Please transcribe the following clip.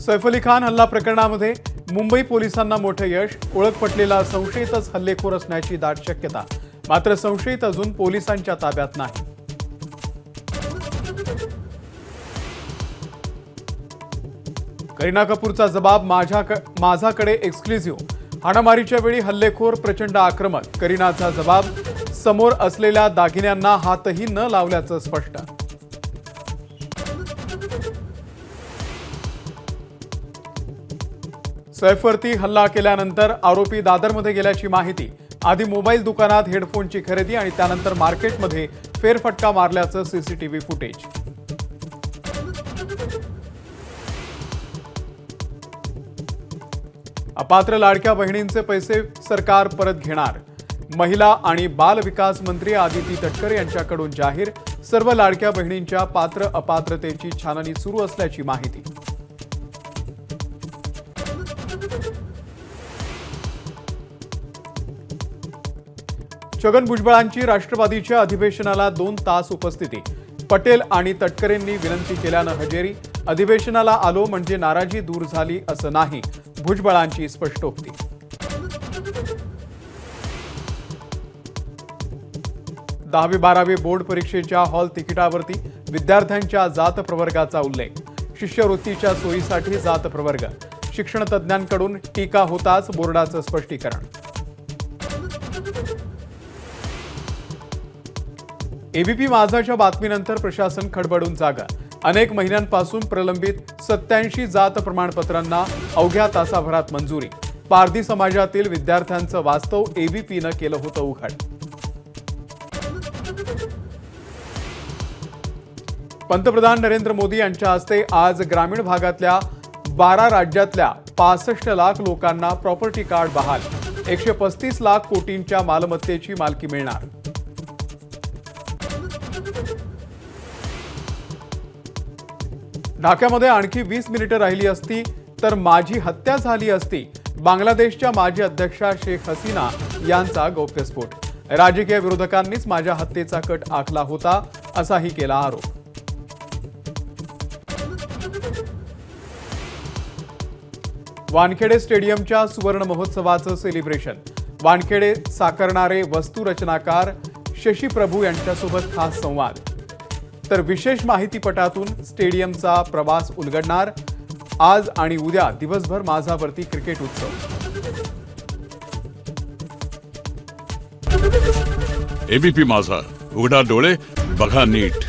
सैफ अली खान हल्ला प्रकरणामध्ये मुंबई पोलिसांना मोठे यश, ओळख पटलेला संशयितच हल्लेखोर असण्याची दाट शक्यता। मात्र संशयित अजून पोलिसांच्या ताब्यात नाही। करीना कपूरचा जबाब माझ्याकडे एक्सक्लुझिव्ह। हाणामारीच्या वेळी हल्लेखोर प्रचंड आक्रमक। करीनाचा जबाब समोर असलेल्या दागिन्यांना हातही न लावल्याचं स्पष्ट। सैफवरती हल्ला केल्यानंतर आरोपी दादरमध्ये गेल्याची माहिती। आधी मोबाईल दुकानात हेडफोनची खरेदी आणि त्यानंतर मार्केटमध्ये फेरफटका मारल्याचं सीसीटीव्ही फुटेज। अपात्र लाडक्या बहिणींचे पैसे सरकार परत घेणार। महिला आणि बाल विकास मंत्री आदिती तटकरे यांच्याकडून जाहीर। सर्व लाडक्या बहिणींच्या पात्र अपात्रतेची छाननी सुरू असल्याची माहिती। छगन भुजबळांची राष्ट्रवादीच्या अधिवेशनाला 2 तास उपस्थिती। पटेल आणि तटकरेंनी विनंती केल्यानं हजेरी। अधिवेशनाला आलो म्हणजे नाराजी दूर झाली असं नाही, भुजबळांची स्पष्टोक्ती। दहावी 12वी बोर्ड परीक्षेच्या हॉल तिकिटावरती विद्यार्थ्यांच्या जात प्रवर्गाचा उल्लेख। शिष्यवृत्तीच्या सोयीसाठी जात प्रवर्ग। शिक्षण तज्ज्ञांकडून टीका होताच बोर्डाचं स्पष्टीकरण। एबीपी माझाच्या बातमीनंतर प्रशासन खडबडून जागा। अनेक महिन्यांपासून प्रलंबित 87 जात प्रमाणपत्रांना अवघ्या तासाभरात मंजुरी। पारधी समाजातील विद्यार्थ्यांचं वास्तव एबीपीनं केलं होतं उघड। पंतप्रधान नरेंद्र मोदी यांच्या हस्ते आज ग्रामीण भागातल्या 12 राज्यातल्या 65 लाख लोकांना प्रॉपर्टी कार्ड बहाल। 135 लाख कोटींच्या मालमत्तेची मालकी मिळणार। ढाक्यामध्ये आणखी 20 मिनिटं राहिली असती तर माझी हत्या झाली असती। बांगलादेशच्या माजी अध्यक्षा शेख हसीना यांचा गौप्यस्फोट। राजकीय विरोधकांनीच माझ्या हत्येचा कट आखला होता असाही केला आरोप। वानखेडे स्टेडियमच्या सुवर्ण महोत्सवाचं सेलिब्रेशन। वानखेडे साकारणारे वस्तुरचनाकार शशी प्रभू यांच्यासोबत खास संवाद। तर विशेष माहितीपटातून स्टेडियमचा प्रवास उलगडणार। आज आणि उद्या दिवसभर माझावरती क्रिकेट उत्सव। एबीपी माझा, उघडा डोळे बघा नीट।